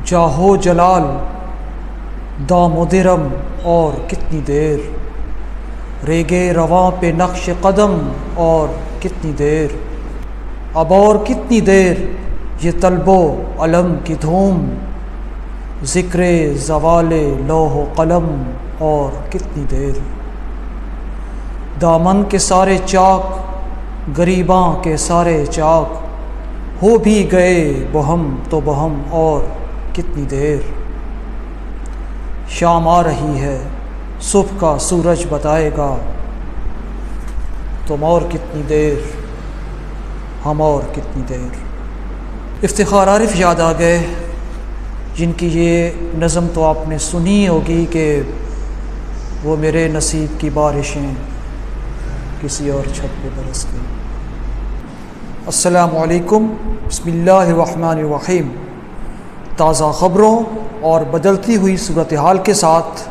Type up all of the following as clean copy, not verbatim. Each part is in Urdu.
جاہو جلال دام و درم اور کتنی دیر، ریگے رواں پہ نقش قدم اور کتنی دیر، اب اور کتنی دیر یہ طلب و علم کی دھوم، ذکر زوال لوح و قلم اور کتنی دیر، دامن کے سارے چاک گریباں کے سارے چاک، ہو بھی گئے بہم تو بہم اور کتنی دیر، شام آ رہی ہے صبح کا سورج بتائے گا، تم اور کتنی دیر ہم اور کتنی دیر۔ افتخار عارف یاد آ گئے، جن کی یہ نظم تو آپ نے سنی ہوگی کہ وہ میرے نصیب کی بارشیں کسی اور چھت پہ برس گئی۔ السلام علیکم، بسم اللہ الرحمن الرحیم۔ تازہ خبروں اور بدلتی ہوئی صورتحال کے ساتھ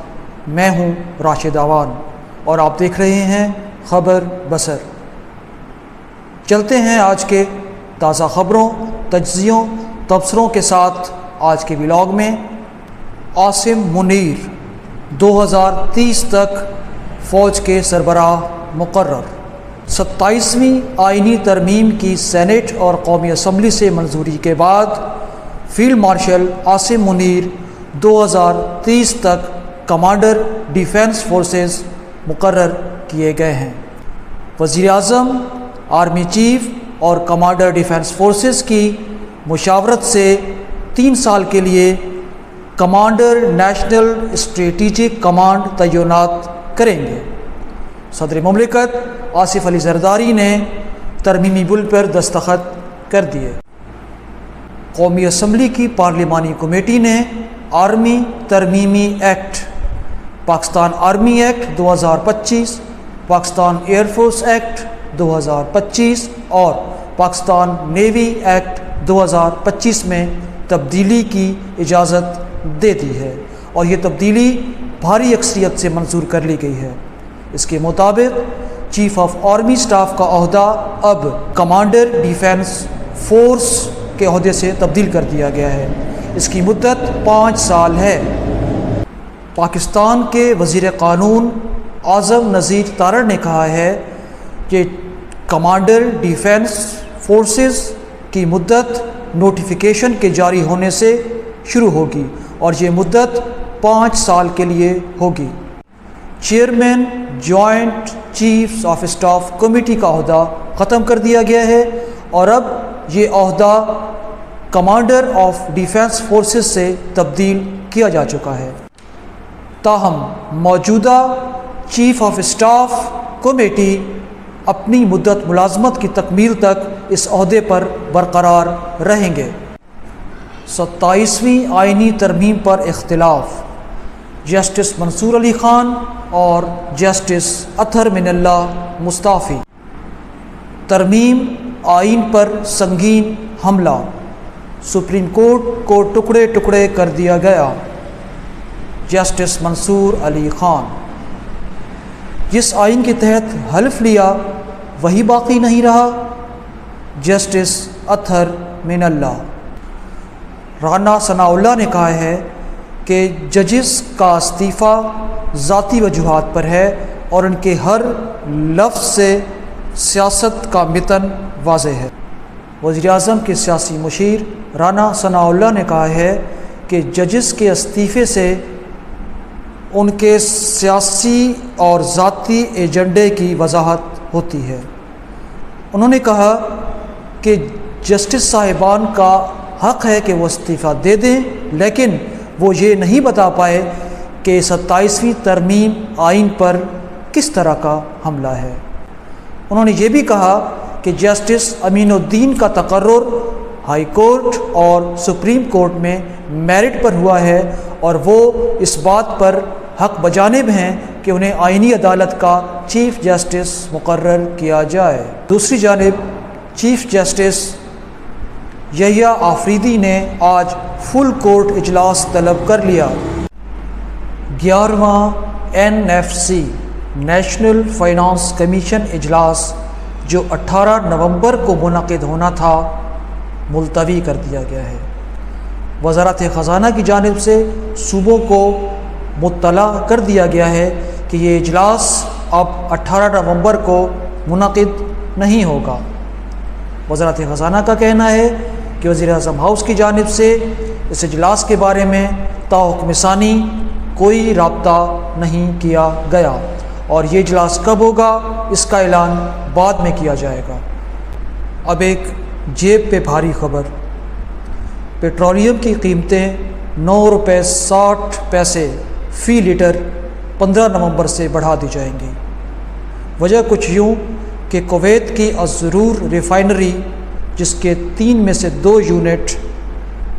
میں ہوں راشد اعوان اور آپ دیکھ رہے ہیں خبر بصر۔ چلتے ہیں آج کے تازہ خبروں، تجزیوں، تبصروں کے ساتھ آج کے ولاگ میں۔ عاصم منیر 2030 تک فوج کے سربراہ مقرر۔ 27ویں آئینی ترمیم کی سینیٹ اور قومی اسمبلی سے منظوری کے بعد فیلڈ مارشل عاصم منیر 2030 تک کمانڈر ڈیفنس فورسز مقرر کیے گئے ہیں۔ وزیر اعظم، آرمی چیف اور کمانڈر ڈیفنس فورسز کی مشاورت سے 3 سال کے لیے کمانڈر نیشنل اسٹریٹجک کمانڈ تعینات کریں گے۔ صدر مملکت آصف علی زرداری نے ترمیمی بل پر دستخط کر دیے۔ قومی اسمبلی کی پارلیمانی کمیٹی نے آرمی ترمیمی act, Pakistan army act 2025، Pakistan air force act 2025 اور پاکستان نیوی ایکٹ 2025 میں تبدیلی کی اجازت دے دی ہے اور یہ تبدیلی بھاری اکثریت سے منظور کر لی گئی ہے۔ اس کے مطابق چیف آف آرمی اسٹاف کا عہدہ اب کمانڈر ڈیفنس فورس کے عہدے سے تبدیل کر دیا گیا ہے۔ اس کی مدت 5 سال ہے۔ پاکستان کے وزیر قانون اعظم نذیر تارڑ نے کہا ہے کہ کمانڈر ڈیفنس فورسز کی مدت نوٹیفیکیشن کے جاری ہونے سے شروع ہوگی اور یہ مدت 5 سال کے لیے ہوگی۔ Chairman joint chiefs of staff committee کا عہدہ ختم کر دیا گیا ہے اور اب یہ عہدہ کمانڈر آف ڈیفنس فورسز سے تبدیل کیا جا چکا ہے۔ تاہم موجودہ چیف آف اسٹاف کمیٹی اپنی مدت ملازمت کی تکمیل تک اس عہدے پر برقرار رہیں گے۔ 27ویں آئینی ترمیم پر اختلاف، جسٹس منصور علی خان اور جسٹس اطہر من اللہ مستعفی۔ ترمیم آئین پر سنگین حملہ، سپریم کورٹ کو ٹکڑے ٹکڑے کر دیا گیا۔ جسٹس منصور علی خان، جس آئین کے تحت حلف لیا وہی باقی نہیں رہا۔ جسٹس اطہر من اللہ۔ رانا ثناء اللہ نے کہا ہے کہ ججز کا استعفیٰ ذاتی وجوہات پر ہے اور ان کے ہر لفظ سے سیاست کا متن واضح ہے۔ وزیر اعظم کے سیاسی مشیر رانا ثناء اللہ نے کہا ہے کہ ججز کے استعفے سے ان کے سیاسی اور ذاتی ایجنڈے کی وضاحت ہوتی ہے۔ انہوں نے کہا کہ جسٹس صاحبان کا حق ہے کہ وہ استعفیٰ دے دیں، لیکن وہ یہ نہیں بتا پائے کہ 27ویں ترمیم آئین پر کس طرح کا حملہ ہے۔ انہوں نے یہ بھی کہا کہ جسٹس امین الدین کا تقرر ہائی کورٹ اور سپریم کورٹ میں میرٹ پر ہوا ہے اور وہ اس بات پر حق بجانب ہیں کہ انہیں آئینی عدالت کا چیف جسٹس مقرر کیا جائے۔ دوسری جانب چیف جسٹس یحییٰ آفریدی نے آج فل کورٹ اجلاس طلب کر لیا۔ 11واں NFC نیشنل فائنانس کمیشن اجلاس جو 18 نومبر کو منعقد ہونا تھا ملتوی کر دیا گیا ہے۔ وزارت خزانہ کی جانب سے صوبوں کو مطلع کر دیا گیا ہے کہ یہ اجلاس اب 18 نومبر کو منعقد نہیں ہوگا۔ وزارت خزانہ کا کہنا ہے کہ وزیر اعظم ہاؤس کی جانب سے اس اجلاس کے بارے میں تاحکم ثانی کوئی رابطہ نہیں کیا گیا اور یہ اجلاس کب ہوگا اس کا اعلان بعد میں کیا جائے گا۔ اب ایک جیب پہ بھاری خبر، پیٹرولیم کی قیمتیں 9 روپے 60 پیسے فی لیٹر 15 نومبر سے بڑھا دی جائیں گی۔ وجہ کچھ یوں کہ کویت کی الضرور ریفائنری جس کے 3 میں سے 2 یونٹ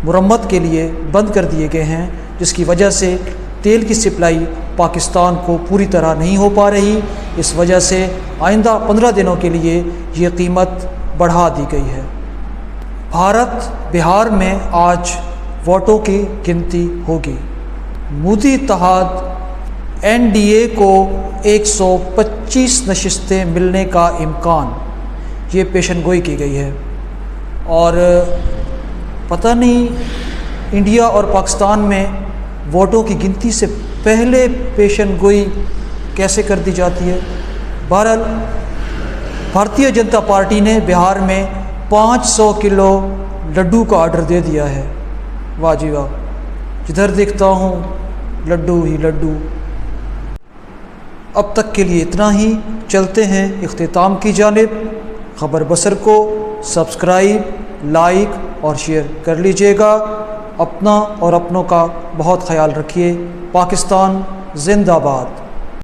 مرمت کے لیے بند کر دیے گئے ہیں، جس کی وجہ سے تیل کی سپلائی پاکستان کو پوری طرح نہیں ہو پا رہی، اس وجہ سے آئندہ 15 دنوں کے لیے یہ قیمت بڑھا دی گئی ہے۔ بہار میں آج ووٹوں کی گنتی ہوگی۔ مودی اتحاد NDA کو 125 نشستیں ملنے کا امکان، یہ پیشن گوئی کی گئی ہے، اور پتہ نہیں انڈیا اور پاکستان میں ووٹوں کی گنتی سے پہلے پیشن گوئی کیسے کر دی جاتی ہے۔ بہرحال بھارتیہ جنتا پارٹی نے بہار میں 500 کلو لڈو کا آرڈر دے دیا ہے۔ واہ جی واہ، جدھر دیکھتا ہوں لڈو ہی لڈو۔ اب تک کے لیے اتنا ہی، چلتے ہیں اختتام کی جانب۔ خبر بصر کو سبسکرائب، لائک اور شیئر کر لیجئے گا۔ اپنا اور اپنوں کا بہت خیال رکھیے۔ پاکستان زندہ باد۔